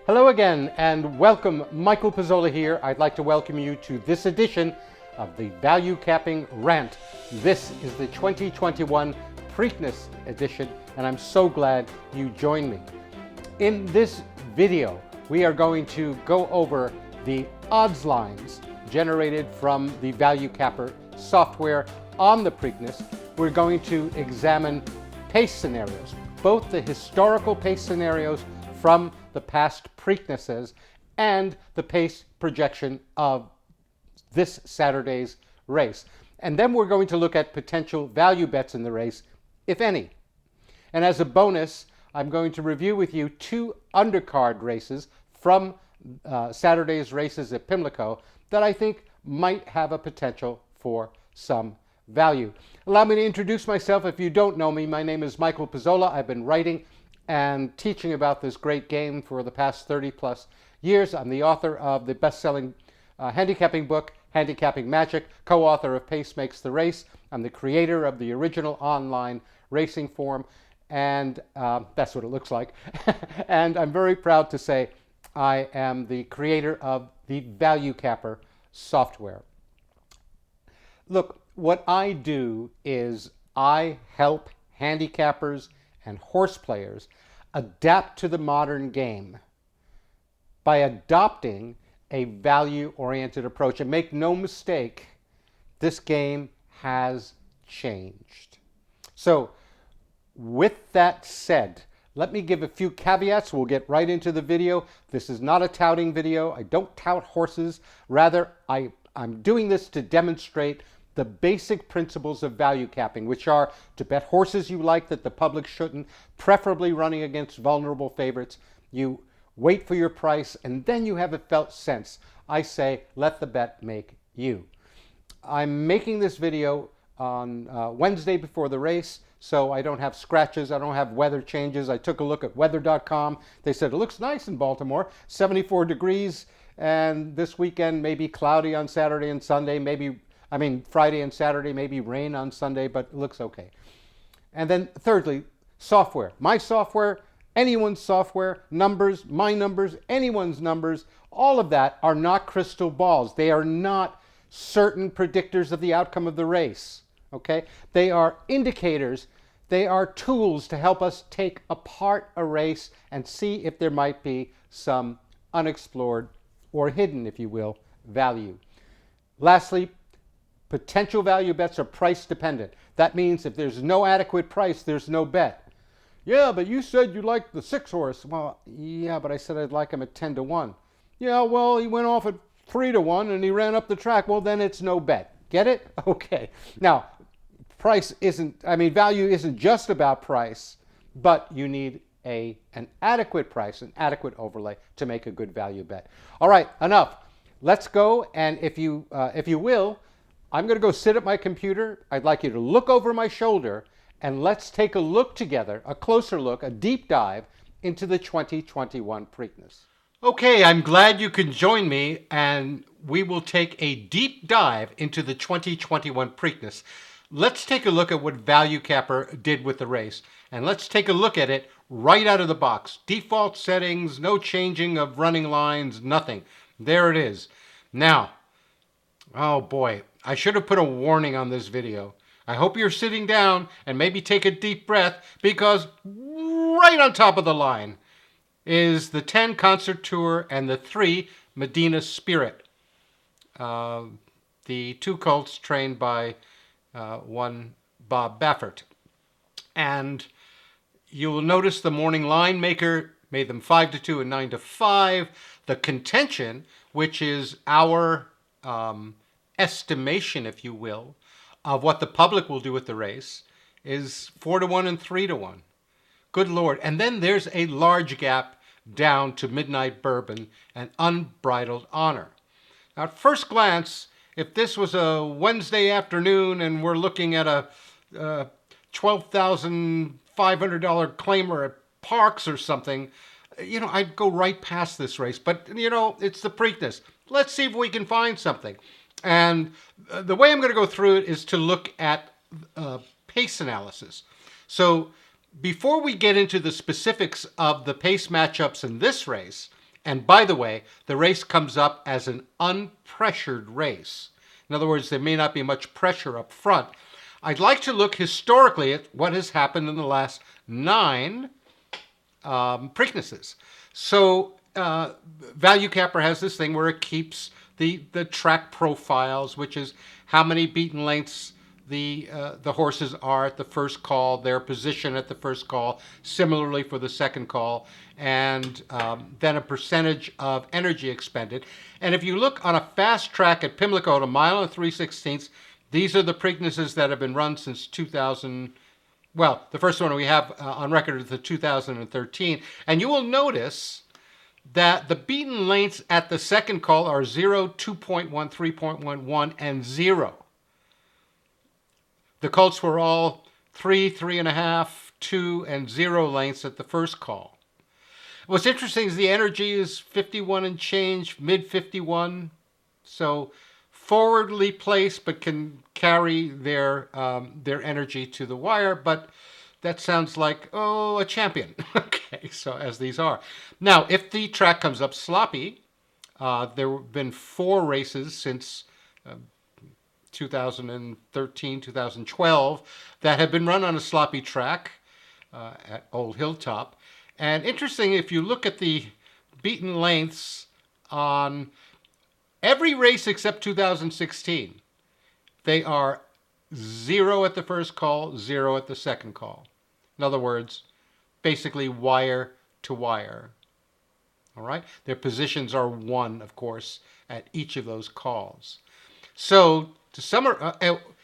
Hello again and welcome. Michael Pizzolla here. I'd like to welcome you to this edition of the Value Capping Rant. This is the 2021 Preakness edition and I'm so glad you joined me. In this video, we are going to go over the odds lines generated from the ValueCapper software on the Preakness. We're going to examine pace scenarios, both the historical pace scenarios from the past Preaknesses and the pace projection of this Saturday's race. And then we're going to look at potential value bets in the race, if any. And as a bonus, I'm going to review with you two undercard races from Saturday's races at Pimlico that I think might have a potential for some value. Allow me to introduce myself. If you don't know me, my name is Michael Pizzolla. I've been writing and teaching about this great game for the past 30 plus years. I'm the author of the best-selling handicapping book, Handicapping Magic, co-author of Pace Makes the Race. I'm the creator of the original online racing forum, and that's what it looks like. And I'm very proud to say I am the creator of the ValueCapper software. Look, what I do is I help handicappers and horse players adapt to the modern game by adopting a value-oriented approach. And make no mistake, this game has changed. So with that said, let me give a few caveats. We'll get right into the video. This is not a touting video. I don't tout horses. Rather, I'm doing this to demonstrate the basic principles of value capping, which are to bet horses you like that the public shouldn't, preferably running against vulnerable favorites. You wait for your price, and then you have a felt sense. I say, let the bet make you. I'm making this video on Wednesday before the race, so I don't have scratches, I don't have weather changes. I took a look at weather.com. They said it looks nice in Baltimore, 74 degrees, and this weekend maybe cloudy on Saturday and Sunday, Friday and Saturday, maybe rain on Sunday, but it looks okay. And then thirdly, software. My software, anyone's software, numbers, my numbers, anyone's numbers, all of that are not crystal balls. They are not certain predictors of the outcome of the race, okay? They are indicators. They are tools to help us take apart a race and see if there might be some unexplored or hidden, if you will, value. Lastly, potential value bets are price dependent. That means if there's no adequate price, there's no bet. Yeah, but you said you liked the 6 horse. Well, yeah, but I said I'd like him at 10 to 1. Yeah, well, he went off at 3 to 1 and he ran up the track. Well, then it's no bet. Get it? Okay. Now, value isn't just about price, but you need an adequate price, an adequate overlay to make a good value bet. All right, enough. Let's go, and if you will, I'm going to go sit at my computer. I'd like you to look over my shoulder and let's take a look together, a closer look, a deep dive into the 2021 Preakness. Okay, I'm glad you can join me and we will take a deep dive into the 2021 Preakness. Let's take a look at what ValueCapper did with the race, and let's take a look at it right out of the box. Default settings, no changing of running lines, nothing. There it is. Now, oh boy, I should have put a warning on this video. I hope you're sitting down and maybe take a deep breath, because right on top of the line is the 10 Concert Tour and the 3 Medina Spirit. The 2 colts trained by one Bob Baffert. And you'll notice the morning line maker made them 5 to 2 and 9 to 5. The contention, which is our estimation, if you will, of what the public will do with the race, is 4 to 1 and 3 to 1. Good Lord. And then there's a large gap down to Midnight Bourbon and Unbridled Honor. Now, at first glance, if this was a Wednesday afternoon and we're looking at a $12,500 claimer at Parks or something, I'd go right past this race. But, it's the Preakness. Let's see if we can find something. And the way I'm going to go through it is to look at pace analysis. So before we get into the specifics of the pace matchups in this race, And by the way, the race comes up as an unpressured race. In other words, there may not be much pressure up front. I'd like to look historically at what has happened in the last 9 Preaknesses. So ValueCapper has this thing where it keeps the track profiles, which is how many beaten lengths the horses are at the first call, their position at the first call, similarly for the second call, and then a percentage of energy expended. And if you look on a fast track at Pimlico at 1 mile and 3/16, these are the Preaknesses that have been run since 2000. Well, the first one we have on record is the 2013. And you will notice that the beaten lengths at the second call are 0, 2.1, 3.11, and 0. The colts were all 3, 3.5, 2, and 0 lengths at the first call. What's interesting is the energy is 51 and change, mid 51. So forwardly placed, but can carry their energy to the wire. But that sounds like, oh, a champion. Okay, so as these are. Now, if the track comes up sloppy, there have been 4 races since 2013, 2012 that have been run on a sloppy track at Old Hilltop. And interesting, if you look at the beaten lengths on every race except 2016, they are 0 at the first call, 0 at the second call. In other words, basically wire to wire. All right? Their positions are 1, of course, at each of those calls. So to summarize,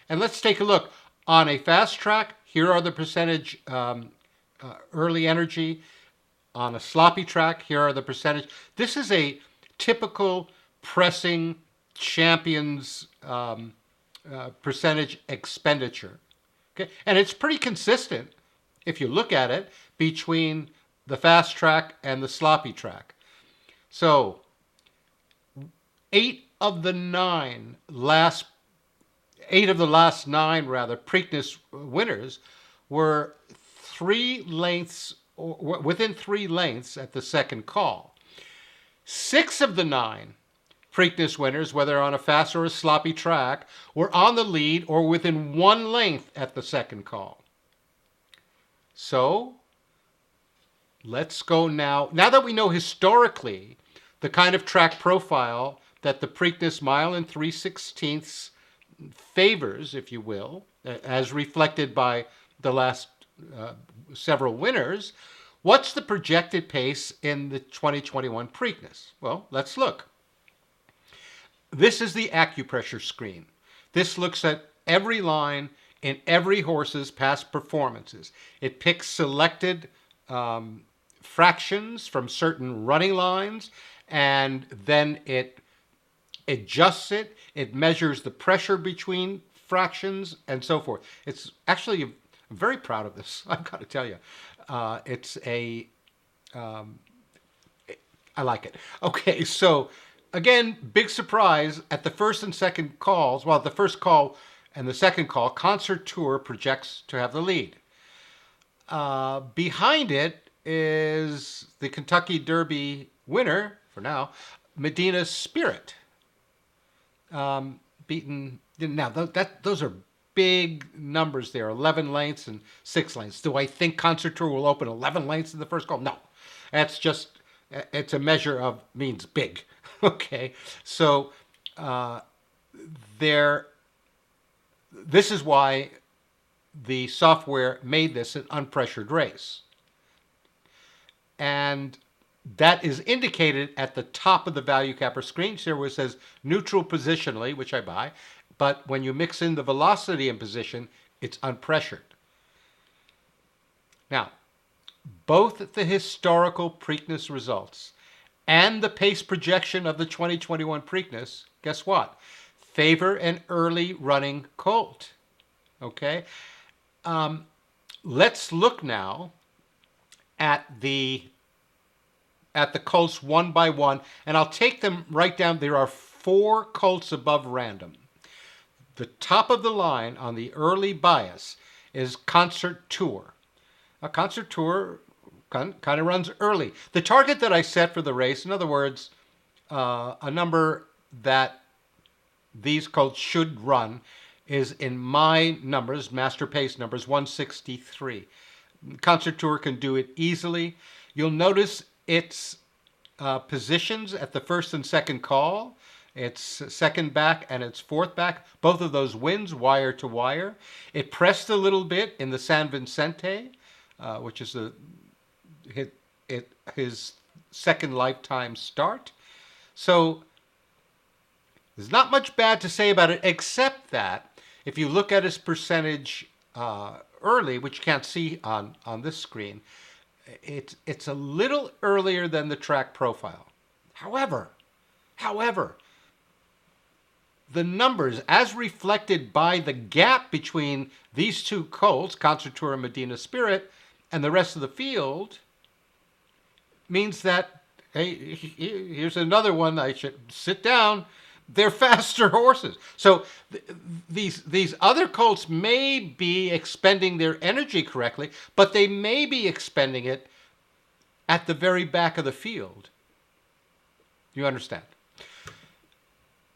and let's take a look. On a fast track, here are the percentage early energy. On a sloppy track, here are the percentage. This is a typical pressing champions percentage expenditure. Okay? And it's pretty consistent, if you look at it, between the fast track and the sloppy track. So 8 of the last 9 Preakness winners were 3 lengths, or within 3 lengths at the second call. 6 of the 9 Preakness winners, whether on a fast or a sloppy track, were on the lead or within 1 length at the second call. So let's go now. Now that we know historically the kind of track profile that the Preakness 1 mile and 3/16 favors, if you will, as reflected by the last several winners, what's the projected pace in the 2021 Preakness? Well, let's look. This is the acupressure screen. This looks at every line in every horse's past performances. It picks selected fractions from certain running lines, and then it adjusts it. It measures the pressure between fractions and so forth. It's actually, I'm very proud of this, I've got to tell you. I like it. Okay, so again, big surprise at the first and second calls. Well, the first call and the second call, Concert Tour projects to have the lead. Behind it is the Kentucky Derby winner, for now, Medina Spirit. Beaten. Now, those are big numbers there, 11 lengths and 6 lengths. Do I think Concert Tour will open 11 lengths in the first call? No. That's just, it's a measure of, means big. Okay. So, this is why the software made this an unpressured race. And that is indicated at the top of the ValueCapper screen here where it says neutral positionally, which I buy. But when you mix in the velocity and position, it's unpressured. Now, both the historical Preakness results and the pace projection of the 2021 Preakness, guess what? Favor an early running colt. Okay? Let's look now at the colts one by one, and I'll take them right down. There are 4 colts above random. The top of the line on the early bias is Concert Tour. A Concert Tour kind of runs early. The target that I set for the race, in other words, a number that these colts should run, is in my numbers, master pace numbers, 163. Concert Tour can do it easily. You'll notice its positions at the first and second call. It's second back and it's fourth back. Both of those wins wire to wire. It pressed a little bit in the San Vicente, which is his second lifetime start. So there's not much bad to say about it, except that if you look at his percentage early, which you can't see on this screen, it's a little earlier than the track profile. However, the numbers, as reflected by the gap between these two colts, Concert Tour and Medina Spirit, and the rest of the field, means that, hey, here's another one. I should sit down. They're faster horses. So these other colts may be expending their energy correctly, but they may be expending it at the very back of the field. You understand?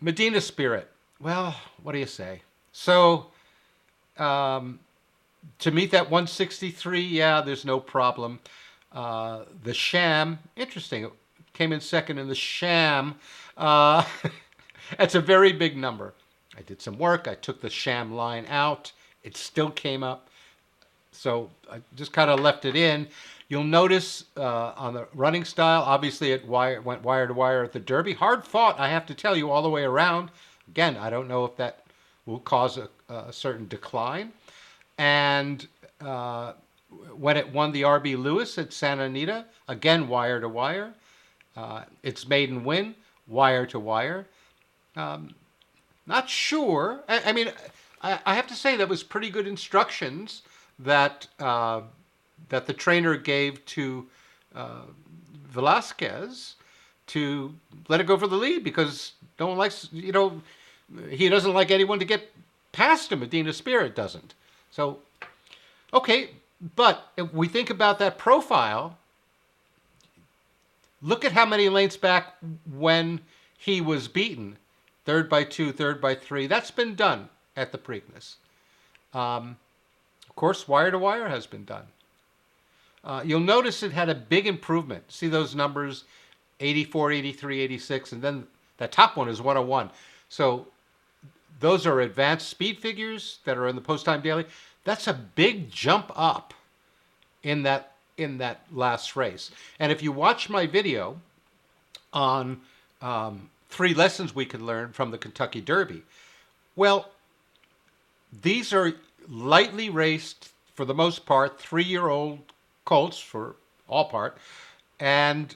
Medina Spirit. Well, what do you say? So to meet that 163, yeah, there's no problem. The Sham, interesting. It came in second in the Sham. That's a very big number. I did some work. I took the Sham line out. It still came up. So I just kind of left it in. You'll notice on the running style, obviously it went wire to wire at the Derby. Hard fought, I have to tell you, all the way around. Again, I don't know if that will cause a certain decline. And when it won the RB Lewis at Santa Anita, again, wire to wire. Its maiden win, wire to wire. Not sure. I mean, I have to say that was pretty good instructions that that the trainer gave to Velasquez to let it go for the lead, because no one likes, he doesn't like anyone to get past him. Medina Spirit doesn't. So, okay, but if we think about that profile, look at how many lengths back when he was beaten. Third by 2, third by 3. That's been done at the Preakness. Of course, wire to wire has been done. You'll notice it had a big improvement. See those numbers, 84, 83, 86, and then that top one is 101. So those are advanced speed figures that are in the Post Time Daily. That's a big jump up in that last race. And if you watch my video on 3 lessons we can learn from the Kentucky Derby, well, these are lightly raced, for the most part, 3-year-old colts for all part, and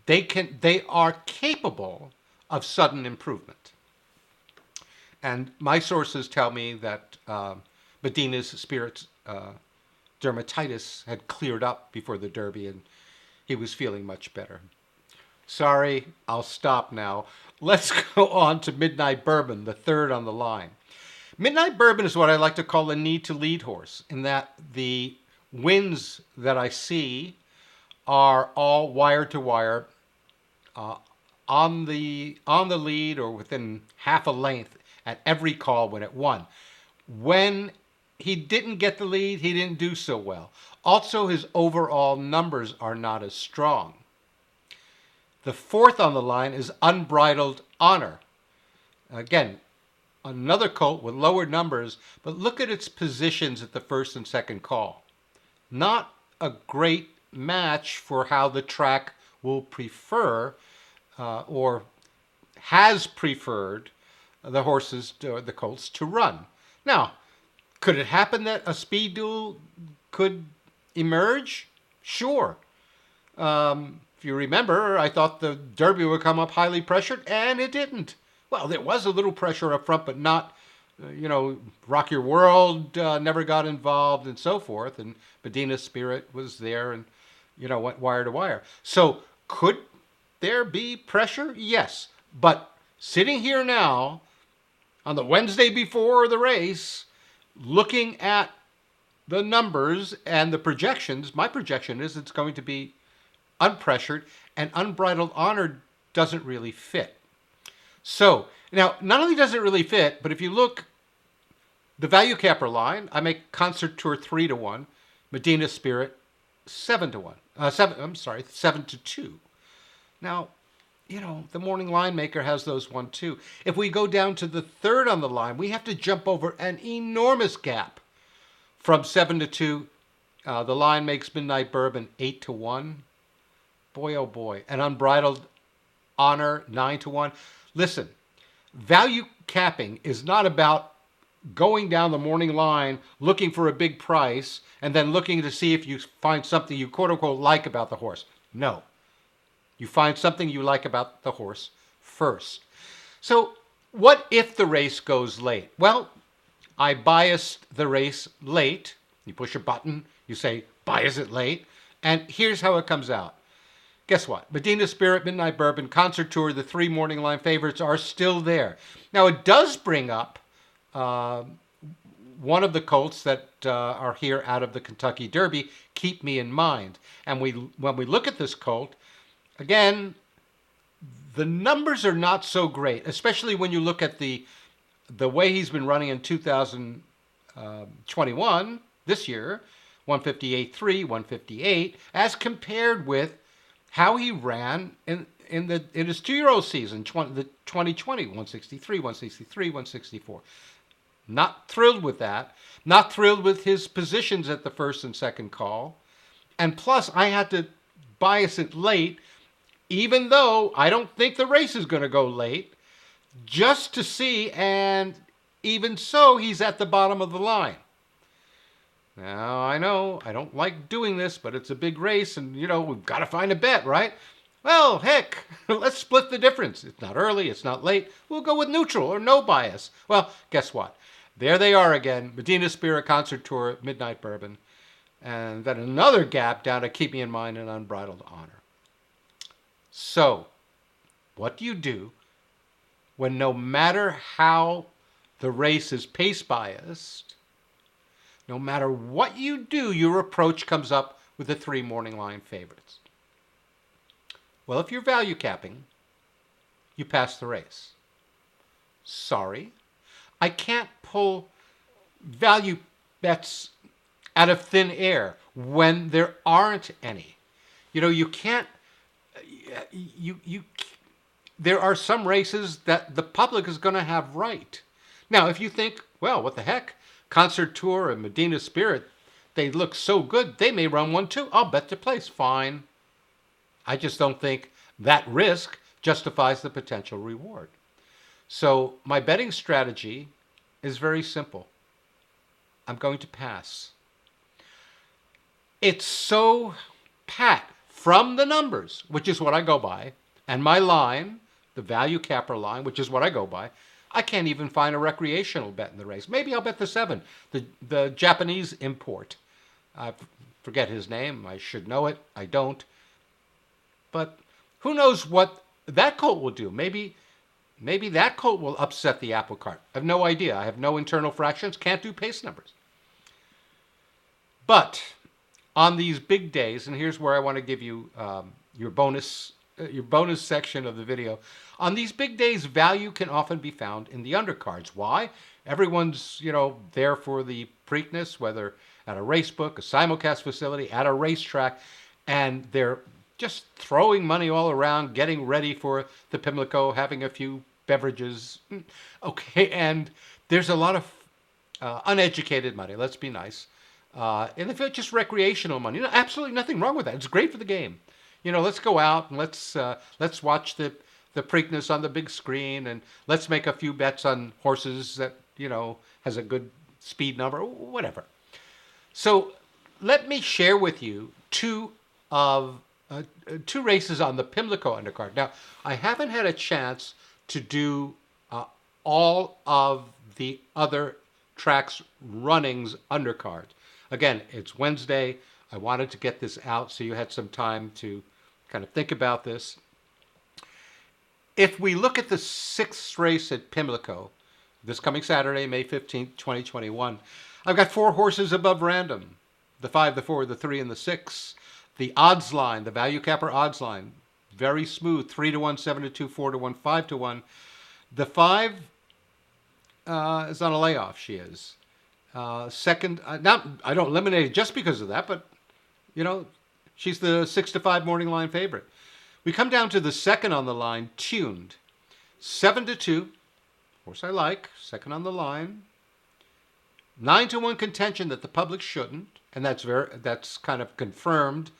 they are capable of sudden improvement. And my sources tell me that Medina's Spirit's dermatitis had cleared up before the Derby, and he was feeling much better. Sorry, I'll stop now. Let's go on to Midnight Bourbon, the third on the line. Midnight Bourbon is what I like to call a need-to-lead horse, in that the wins that I see are all wire-to-wire on the lead or within half a length at every call when it won. When he didn't get the lead, he didn't do so well. Also, his overall numbers are not as strong. The fourth on the line is Unbridled Honor. Again, another colt with lower numbers, but look at its positions at the first and second call. Not a great match for how the track will prefer or has preferred the horses, or the colts, to run. Now, could it happen that a speed duel could emerge? Sure. If you remember, I thought the Derby would come up highly pressured, and it didn't. Well, there was a little pressure up front, but not, Rock Your World never got involved and so forth, and Medina Spirit was there and, went wire to wire. So could there be pressure? Yes. But sitting here now, on the Wednesday before the race, looking at the numbers and the projections, my projection is it's going to be unpressured, and Unbridled Honor doesn't really fit. So, now, not only does it really fit, but if you look, the ValueCapper line, I make Concert Tour 3-1, Medina Spirit 7-1. 7-2. Now, the morning line maker has those 1-2. If we go down to the third on the line, we have to jump over an enormous gap from 7-2. The line makes Midnight Bourbon 8-1. Boy, oh boy. And Unbridled Honor 9-1. Listen, value capping is not about going down the morning line looking for a big price and then looking to see if you find something you quote unquote like about the horse. No. You find something you like about the horse first. So what if the race goes late? Well, I biased the race late. You push a button, you say, bias it late, and here's how it comes out. Guess what? Medina Spirit, Midnight Bourbon, Concert Tour, the 3 morning line favorites are still there. Now, it does bring up one of the colts that are here out of the Kentucky Derby, Keep Me in Mind. And when we look at this colt, again, the numbers are not so great, especially when you look at the way he's been running in 2021, this year, 158.3, 158, as compared with how he ran in his 2-year-old season, the 2020, 163, 163, 164. Not thrilled with that. Not thrilled with his positions at the first and second call. And plus, I had to bias it late, even though I don't think the race is going to go late, just to see, and even so, he's at the bottom of the line. Now, I know I don't like doing this, but it's a big race, and, we've got to find a bet, right? Well, heck, let's split the difference. It's not early, it's not late. We'll go with neutral or no bias. Well, guess what? There they are again. Medina Spirit, Concert Tour, Midnight Bourbon. And then another gap down to Keep Me in Mind and Unbridled Honor. So, what do you do when no matter how the race is pace biased, no matter what you do, your approach comes up with the 3 morning line favorites? Well, if you're value capping, you pass the race. Sorry, I can't pull value bets out of thin air when there aren't any. You can't. There are some races that the public is going to have right. Now, if you think, well, what the heck? Concert Tour and Medina Spirit, they look so good, they may run 1-2. I'll bet the place. Fine. I just don't think that risk justifies the potential reward. So my betting strategy is very simple. I'm going to pass. It's so pat from the numbers, which is what I go by, and my line, the ValueCapper line, which is what I go by, I can't even find a recreational bet in the race. Maybe I'll bet the 7, the Japanese import. I forget his name. I should know it. I don't. But who knows what that colt will do? Maybe that colt will upset the apple cart. I have no idea. I have no internal fractions. Can't do pace numbers. But on these big days, and here's where I want to give you your bonus section of the video. On these big days, value can often be found in the undercards. Why? Everyone's, there for the Preakness, whether at a race book, a simulcast facility, at a racetrack, and they're just throwing money all around, getting ready for the Pimlico, having a few beverages. Okay, and there's a lot of uneducated money, let's be nice. And if it's just recreational money, absolutely nothing wrong with that. It's great for the game. Let's go out and let's watch the Preakness on the big screen, and let's make a few bets on horses that, has a good speed number, whatever. So let me share with you two races on the Pimlico undercard. Now, I haven't had a chance to do all of the other tracks runnings undercard. Again, it's Wednesday. I wanted to get this out so you had some time to kind of think about this. If we look at the 6th race at Pimlico, this coming Saturday, May 15th, 2021. I've got 4 horses above random. The 5, the 4, the 3, and the 6. The odds line, the ValueCapper odds line, very smooth. 3 to 1, 7 to 2, 4 to 1, 5 to 1. The 5 is on a layoff, she is. Second, not, I don't eliminate it just because of that, but, you know, she's the 6 to 5 morning line favorite. We come down to the second on the line, Tuned. 7 to 2, horse I like, second on the line. 9 to 1 contention that the public shouldn't, and that's kind of confirmed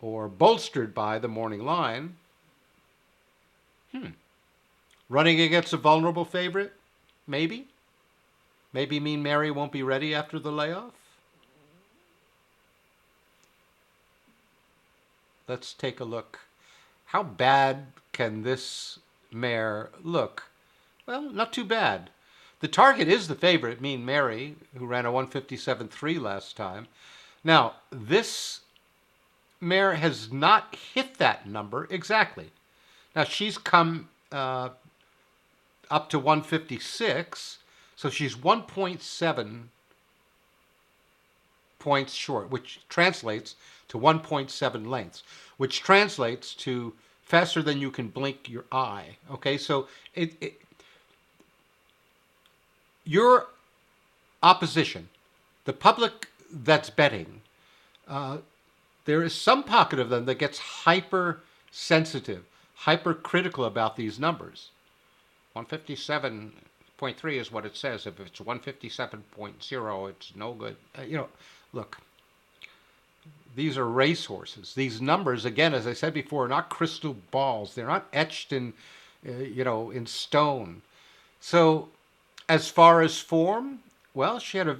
or bolstered by the morning line. Running against a vulnerable favorite, maybe. Maybe Mean Mary won't be ready after the layoff. Let's take a look. How bad can this mare look? Well, not too bad. The target is the favorite, Mean Mary, who ran a 157.3 last time. Now, this mare has not hit that number exactly. Now, she's come up to 156, so she's 1.7 points short, which translates to 1.7 lengths, which translates to faster than you can blink your eye. Okay, so your opposition, the public that's betting, there is some pocket of them that gets hypersensitive, hypercritical about these numbers. 157.3 is what it says. If it's 157.0, it's no good. Look, these are racehorses. These numbers, again, as I said before, are not crystal balls. They're not etched in, in stone. So, as far as form, well, she had a,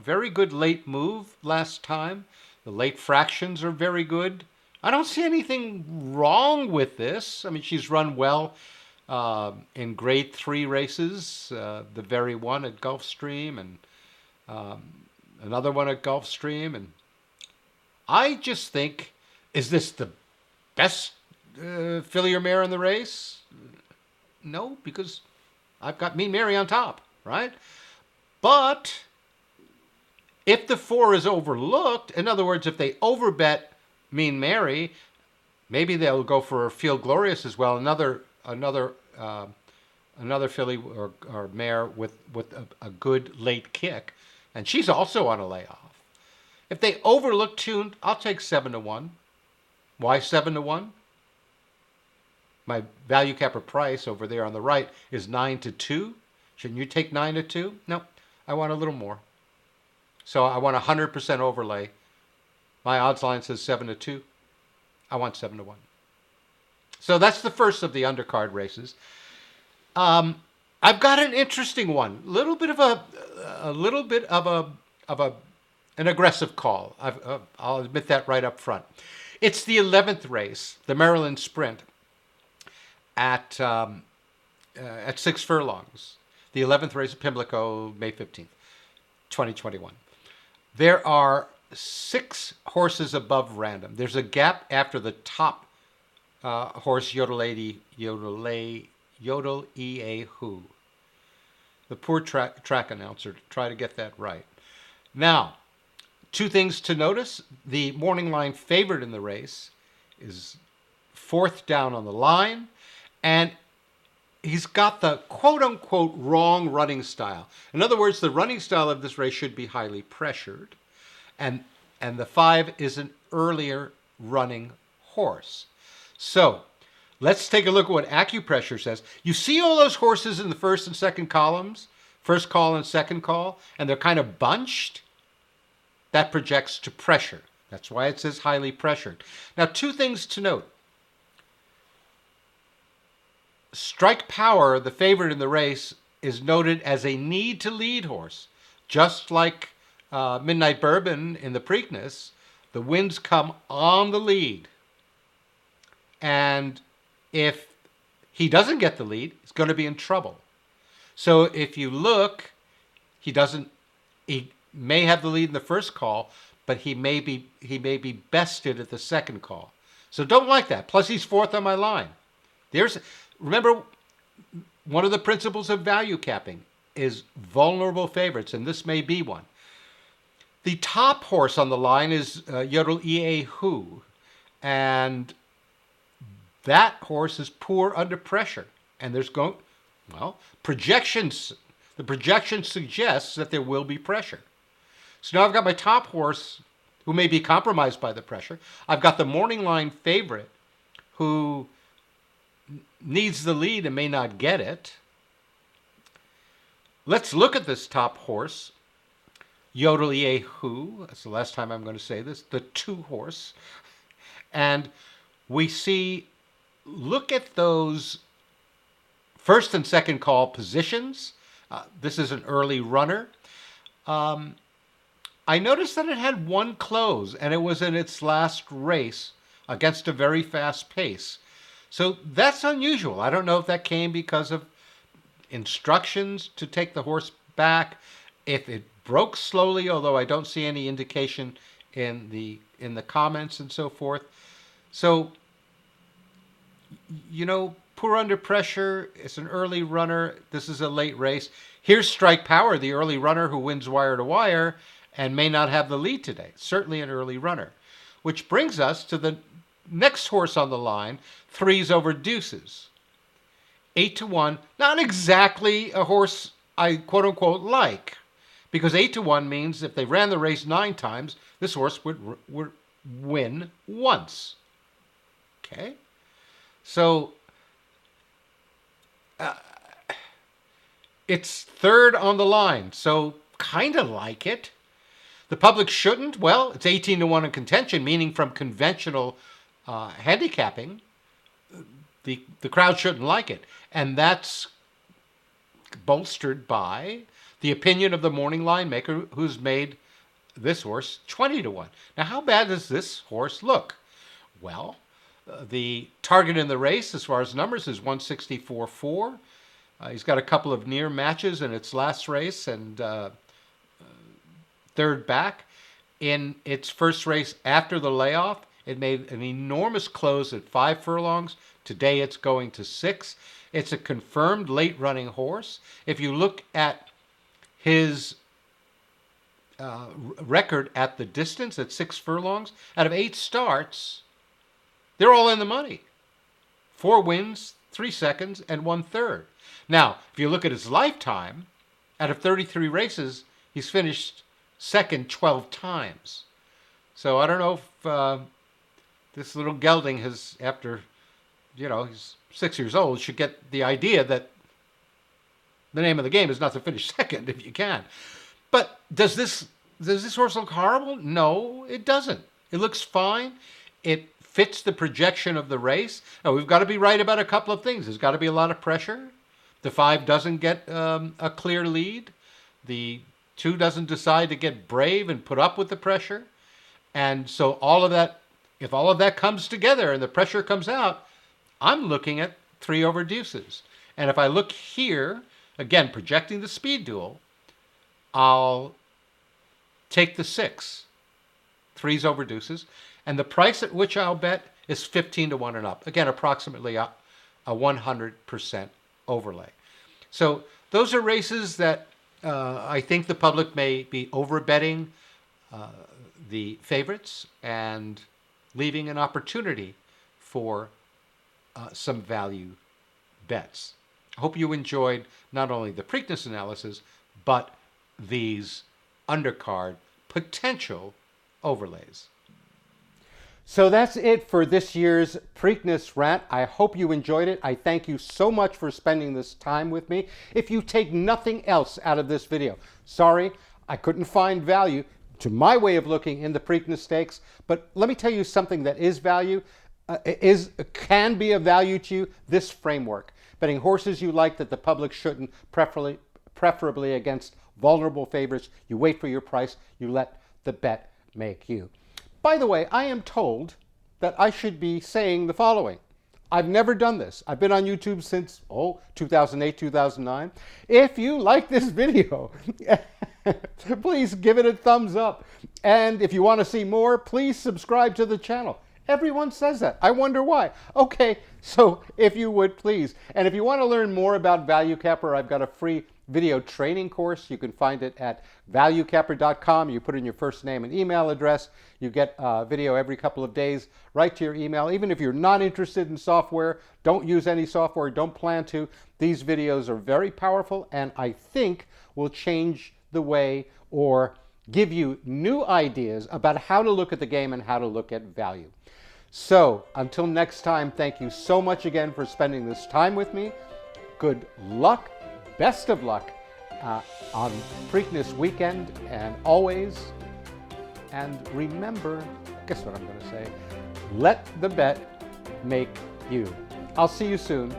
very good late move last time. The late fractions are very good. I don't see anything wrong with this. I mean, she's run well in grade 3 races, the very one at Gulfstream and another one at Gulfstream. And I just think, is this the best filly or mare in the race? No, because I've got Mean Mary on top, right? But if the 4 is overlooked, in other words, if they overbet Mean Mary, maybe they'll go for Feel Glorious as well, another filly or mare with a good late kick, and she's also on a layoff. If they overlook Tuned, I'll take 7 to 1. Why 7 to 1? My ValueCapper price over there on the right is 9 to 2. Shouldn't you take 9 to 2? No, I want a little more. So I want 100% overlay. My odds line says 7 to 2. I want 7 to 1. So that's the first of the undercard races. I've got an interesting one. A little bit of an aggressive call. I'll admit that right up front. It's the 11th race, the Maryland Sprint, at 6 furlongs. The 11th race at Pimlico, May 15th, 2021. There are 6 horses above random. There's a gap after the top horse, Yodel E.A. Who. The poor track announcer to try to get that right. Now, 2 things to notice. The morning line favorite in the race is 4th down on the line, and he's got the quote-unquote wrong running style. In other words, the running style of this race should be highly pressured, and the 5 is an earlier running horse. So, let's take a look at what acupressure says. You see all those horses in the first and second columns, first call and second call, and they're kind of bunched? That projects to pressure. That's why it says highly pressured. Now, 2 things to note. Strike Power, the favorite in the race, is noted as a need to lead horse. Just like Midnight Bourbon in the Preakness, the winds come on the lead. And if he doesn't get the lead, he's going to be in trouble. So if you look, he may have the lead in the first call, but he may be bested at the second call. So don't like that. Plus, he's 4th on my line. Remember, one of the principles of value capping is vulnerable favorites, and this may be one. The top horse on the line is Yodel EA Who, and that horse is poor under pressure. And there's projections. The projection suggests that there will be pressure. So now I've got my top horse who may be compromised by the pressure. I've got the morning line favorite who needs the lead and may not get it. Let's look at this top horse, Yodel EA Who. That's the last time I'm going to say this. The 2 horse. And we see, look at those first and second call positions. This is an early runner. I noticed that it had one close, and it was in its last race against a very fast pace. So that's unusual. I don't know if that came because of instructions to take the horse back, if it broke slowly, although I don't see any indication in the comments and so forth. So, poor under pressure. It's an early runner. This is a late race. Here's Strike Power, the early runner who wins wire to wire and may not have the lead today. Certainly an early runner. Which brings us to the next horse on the line, Threes Over Deuces. 8-1, not exactly a horse I quote-unquote like, because 8-1 means if they ran the race 9 times, this horse would win once. Okay? So, it's third on the line, so kind of like it. The public shouldn't. Well, it's 18-1 in contention, meaning from conventional handicapping, the crowd shouldn't like it. And that's bolstered by the opinion of the morning line maker who's made this horse 20-1. Now, how bad does this horse look? Well, the target in the race, as far as numbers, is 164.4. He's got a couple of near matches in its last race and third back. In its first race after the layoff, it made an enormous close at 5 furlongs. Today it's going to 6. It's a confirmed late running horse. If you look at his record at the distance at 6 furlongs, out of 8 starts, they're all in the money. 4 wins, 3 seconds, and 1/3. Now, if you look at his lifetime, out of 33 races, he's finished second 12 times. So I don't know if this little gelding has, after, he's 6 years old, should get the idea that the name of the game is not to finish second if you can. But does this horse look horrible? No, it doesn't. It looks fine. It fits the projection of the race. Now, we've got to be right about a couple of things. There's got to be a lot of pressure. The 5 doesn't get a clear lead. The 2 doesn't decide to get brave and put up with the pressure. And so all of that, if all of that comes together and the pressure comes out, I'm looking at 3 Over Deuces. And if I look here, again, projecting the speed duel, I'll take the 6, 3 Over Deuces. And the price at which I'll bet is 15-1 and up. Again, approximately a 100% overlay. So those are races that I think the public may be overbetting the favorites and leaving an opportunity for some value bets. I hope you enjoyed not only the Preakness analysis, but these undercard potential overlays. So that's it for this year's Preakness Rant. I hope you enjoyed it. I thank you so much for spending this time with me. If you take nothing else out of this video, sorry, I couldn't find value to my way of looking in the Preakness Stakes, but let me tell you something that is value, can be of value to you, this framework. Betting horses you like that the public shouldn't, preferably against vulnerable favorites. You wait for your price, you let the bet make you. By the way, I am told that I should be saying the following. I've never done this. I've been on YouTube since, 2008, 2009. If you like this video, please give it a thumbs up. And if you want to see more, please subscribe to the channel. Everyone says that. I wonder why. Okay, so if you would, please. And if you want to learn more about ValueCapper, I've got a free video training course. You can find it at ValueCapper.com. You put in your first name and email address. You get a video every couple of days right to your email. Even if you're not interested in software, don't use any software, don't plan to, these videos are very powerful and I think will change the way or give you new ideas about how to look at the game and how to look at value. So until next time, thank you so much again for spending this time with me. Good luck, best of luck on Preakness weekend and always. And remember, guess what I'm going to say? Let the bet make you. I'll see you soon.